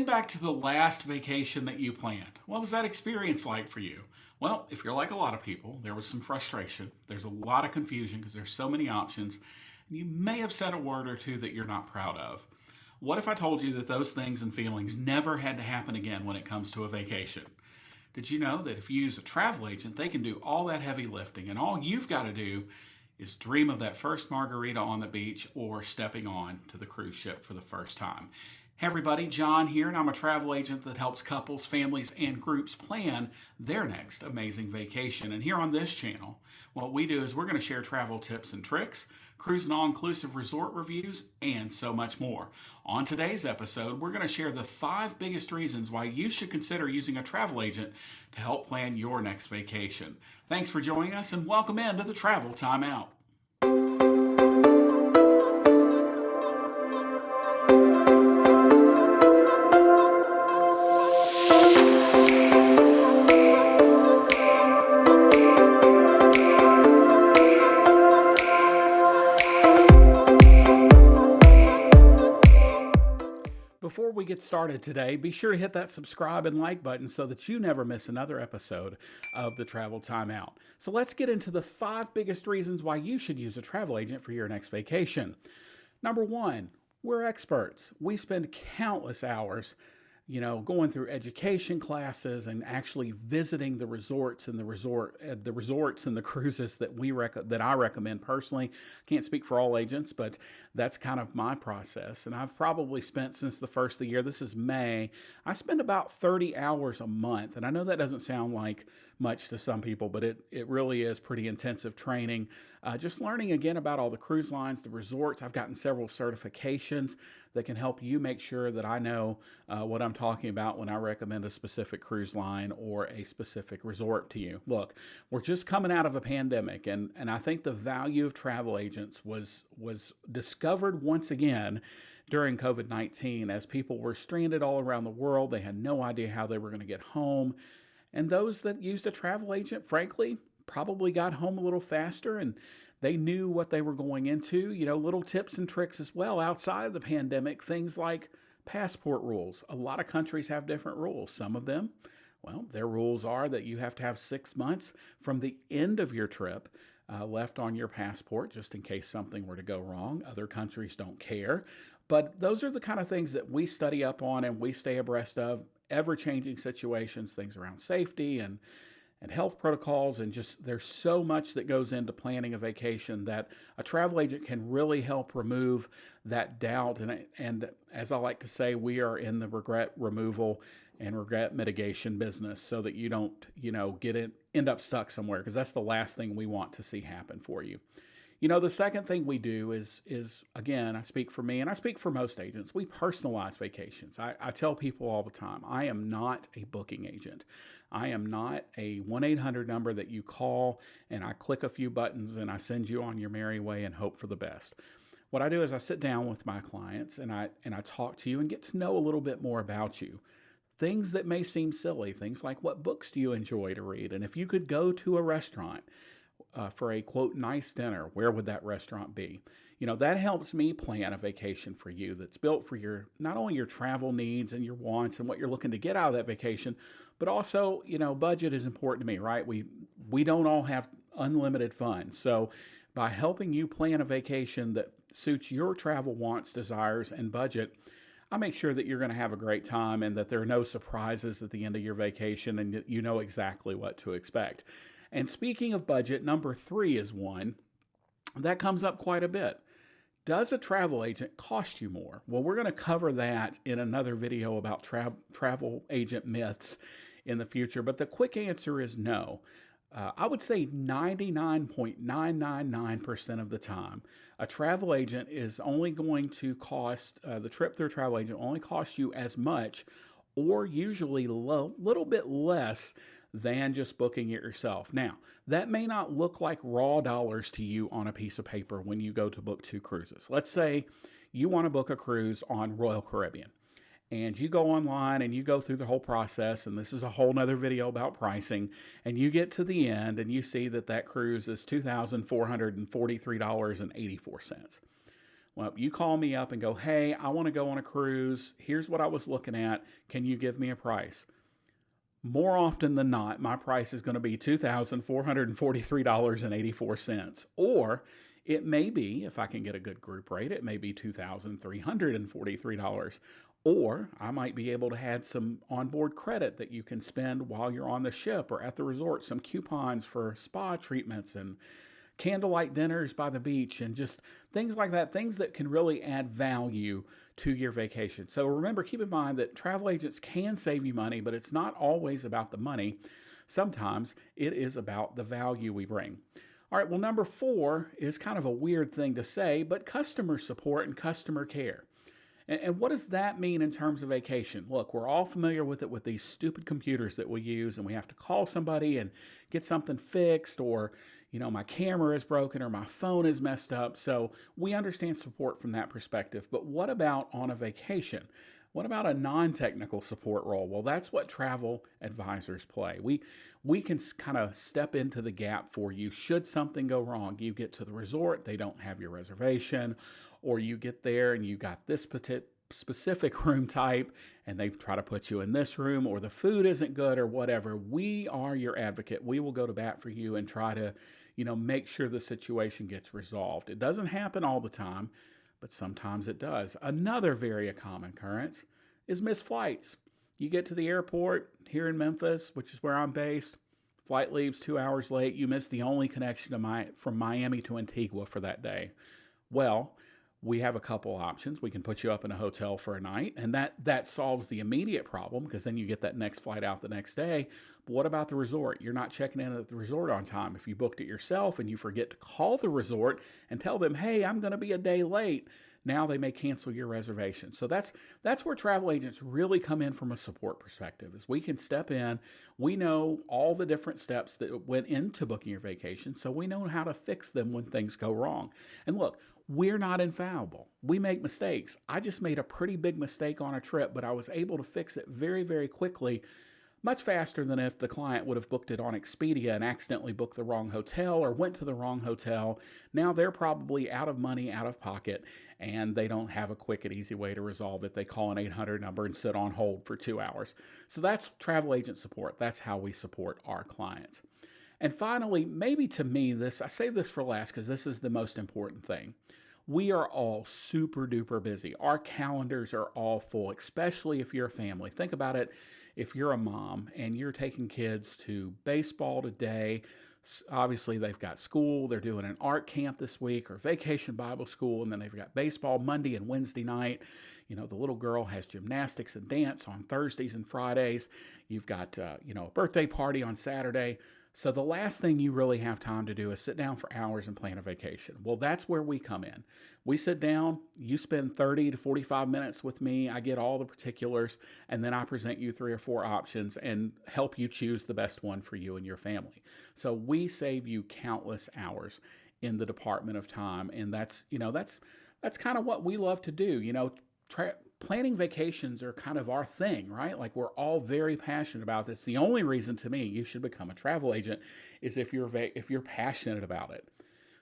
back to the last vacation that you planned. What was that experience like for you? Well, if you're like a lot of people, there was some frustration. There's a lot of confusion because there's so many options. And you may have said a word or two that you're not proud of. What if I told you that those things and feelings never had to happen again when it comes to a vacation? Did you know that if you use a travel agent, they can do all that heavy lifting, and all you've got to do is dream of that first margarita on the beach or stepping on to the cruise ship for the first time. Hey everybody, John here, and I'm a travel agent that helps couples, families, and groups plan their next amazing vacation. And here on this channel, what we do is we're going to share travel tips and tricks, cruise and all-inclusive resort reviews, and so much more. On today's episode, we're going to share the 5 biggest reasons why you should consider using a travel agent to help plan your next vacation. Thanks for joining us, and welcome into the Travel Time Out. Before we get started today, be sure to hit that subscribe and like button so that you never miss another episode of the Travel Time Out. So let's get into the 5 biggest reasons why you should use a travel agent for your next vacation. Number 1, we're experts. We spend countless hours, going through education classes and actually visiting the resorts and the resorts and the cruises that I recommend personally. Can't speak for all agents, but that's kind of my process. And I've probably spent, since the first of the year, this is May, I spend about 30 hours a month. And I know that doesn't sound like much to some people, but it really is pretty intensive training. Just learning again about all the cruise lines, the resorts. I've gotten several certifications that can help you make sure that I know what I'm talking about when I recommend a specific cruise line or a specific resort to you. Look, we're just coming out of a pandemic, and I think the value of travel agents was discovered once again during COVID-19 as people were stranded all around the world. They had no idea how they were going to get home. And those that used a travel agent, frankly, probably got home a little faster, and they knew what they were going into. Little tips and tricks as well outside of the pandemic, things like passport rules. A lot of countries have different rules. Some of them, well, their rules are that you have to have 6 months from the end of your trip left on your passport, just in case something were to go wrong. Other countries don't care. But those are the kind of things that we study up on and we stay abreast of, ever-changing situations, things around safety and health protocols, and just there's so much that goes into planning a vacation that a travel agent can really help remove that doubt. And as I like to say, we are in the regret removal and regret mitigation business so that you don't, end up stuck somewhere, because that's the last thing we want to see happen for you. The second thing we do is again, I speak for me and I speak for most agents. We personalize vacations. I tell people all the time, I am not a booking agent. I am not a 1-800 number that you call and I click a few buttons and I send you on your merry way and hope for the best. What I do is I sit down with my clients and I talk to you and get to know a little bit more about you. Things that may seem silly, things like what books do you enjoy to read? And if you could go to a restaurant for a quote nice dinner, where would that restaurant be? That helps me plan a vacation for you that's built for not only your travel needs and your wants and what you're looking to get out of that vacation, but also, budget is important to me, right? We don't all have unlimited funds. So by helping you plan a vacation that suits your travel wants, desires, and budget, I make sure that you're going to have a great time and that there are no surprises at the end of your vacation and you know exactly what to expect. And speaking of budget, number 3 is one that comes up quite a bit. Does a travel agent cost you more? Well, we're going to cover that in another video about travel agent myths in the future, but the quick answer is no. I would say 99.999% of the time, a travel agent is only going to cost, the trip through a travel agent only costs you as much or usually a little bit less than just booking it yourself. Now, that may not look like raw dollars to you on a piece of paper when you go to book 2 cruises. Let's say you want to book a cruise on Royal Caribbean, and you go online and you go through the whole process, and this is a whole nother video about pricing, and you get to the end and you see that cruise is $2,443.84. Well, you call me up and go, hey, I want to go on a cruise. Here's what I was looking at. Can you give me a price? More often than not, my price is going to be $2,443.84. Or it may be, if I can get a good group rate, it may be $2,343. Or I might be able to add some onboard credit that you can spend while you're on the ship or at the resort, some coupons for spa treatments and candlelight dinners by the beach, and just things like that, things that can really add value to your vacation. So remember, keep in mind that travel agents can save you money, but it's not always about the money. Sometimes it is about the value we bring. All right, well, number four is kind of a weird thing to say, but customer support and customer care. And what does that mean in terms of vacation? Look, we're all familiar with it with these stupid computers that we use, and we have to call somebody and get something fixed, or, my camera is broken or my phone is messed up. So we understand support from that perspective. But what about on a vacation? What about a non-technical support role? Well, that's what travel advisors play. We can kind of step into the gap for you should something go wrong. You get to the resort, they don't have your reservation, or you get there and you got this specific room type and they try to put you in this room, or the food isn't good or whatever. We are your advocate. We will go to bat for you and try to, make sure the situation gets resolved. It doesn't happen all the time, but sometimes it does. Another very common occurrence is missed flights. You get to the airport here in Memphis, which is where I'm based. Flight leaves 2 hours late. You miss the only connection from Miami to Antigua for that day. Well, we have a couple options. We can put you up in a hotel for a night, and that solves the immediate problem, because then you get that next flight out the next day. But what about the resort? You're not checking in at the resort on time. If you booked it yourself and you forget to call the resort and tell them, hey, I'm going to be a day late, now they may cancel your reservation. So that's where travel agents really come in from a support perspective, is we can step in. We know all the different steps that went into booking your vacation, so we know how to fix them when things go wrong. And look, we're not infallible. We make mistakes. I just made a pretty big mistake on a trip, but I was able to fix it very, very quickly, much faster than if the client would have booked it on Expedia and accidentally booked the wrong hotel or went to the wrong hotel. Now they're probably out of money, out of pocket, and they don't have a quick and easy way to resolve it. They call an 800 number and sit on hold for 2 hours. So that's travel agent support. That's how we support our clients. And finally, maybe to me, I save this for last because this is the most important thing. We are all super duper busy. Our calendars are all full, especially if you're a family. Think about it. If you're a mom and you're taking kids to baseball today, obviously they've got school, they're doing an art camp this week, or vacation Bible school, and then they've got baseball Monday and Wednesday night. The little girl has gymnastics and dance on Thursdays and Fridays. You've got, a birthday party on Saturday. So the last thing you really have time to do is sit down for hours and plan a vacation. Well, that's where we come in. We sit down, you spend 30 to 45 minutes with me, I get all the particulars, and then I present you 3 or 4 options and help you choose the best one for you and your family. So we save you countless hours in the department of time, and that's kind of what we love to do. Planning vacations are kind of our thing, right? Like, we're all very passionate about this. The only reason, to me, you should become a travel agent is if you're passionate about it.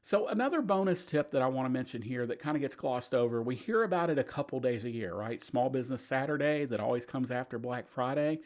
So another bonus tip that I want to mention here that kind of gets glossed over, we hear about it a couple days a year, right? Small Business Saturday that always comes after Black Friday.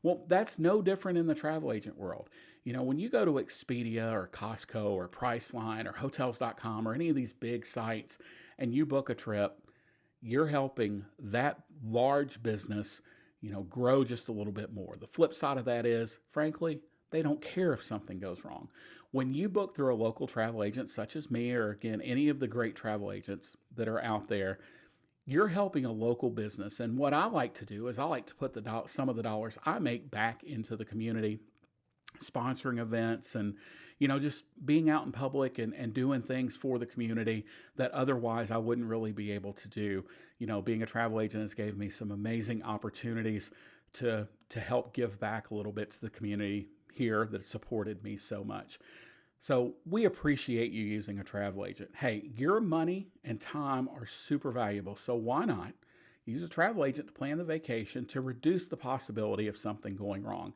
Well, that's no different in the travel agent world. When you go to Expedia or Costco or Priceline or Hotels.com or any of these big sites and you book a trip, you're helping that large business, grow just a little bit more. The flip side of that is, frankly, they don't care if something goes wrong. When you book through a local travel agent such as me, or again, any of the great travel agents that are out there, you're helping a local business. And what I like to do is I like to put some of the dollars I make back into the community, sponsoring events and just being out in public and doing things for the community that otherwise I wouldn't really be able to do. Being a travel agent has gave me some amazing opportunities to help give back a little bit to the community here that supported me so much. So we appreciate you using a travel agent. Hey, your money and time are super valuable, so why not use a travel agent to plan the vacation to reduce the possibility of something going wrong?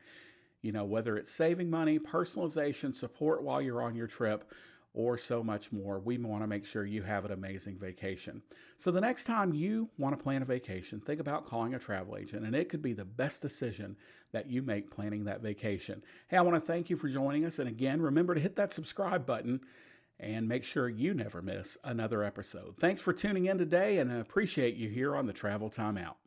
Whether it's saving money, personalization, support while you're on your trip, or so much more. We want to make sure you have an amazing vacation. So the next time you want to plan a vacation, think about calling a travel agent, and it could be the best decision that you make planning that vacation. Hey, I want to thank you for joining us. And again, remember to hit that subscribe button and make sure you never miss another episode. Thanks for tuning in today, and I appreciate you here on the Travel Time Out.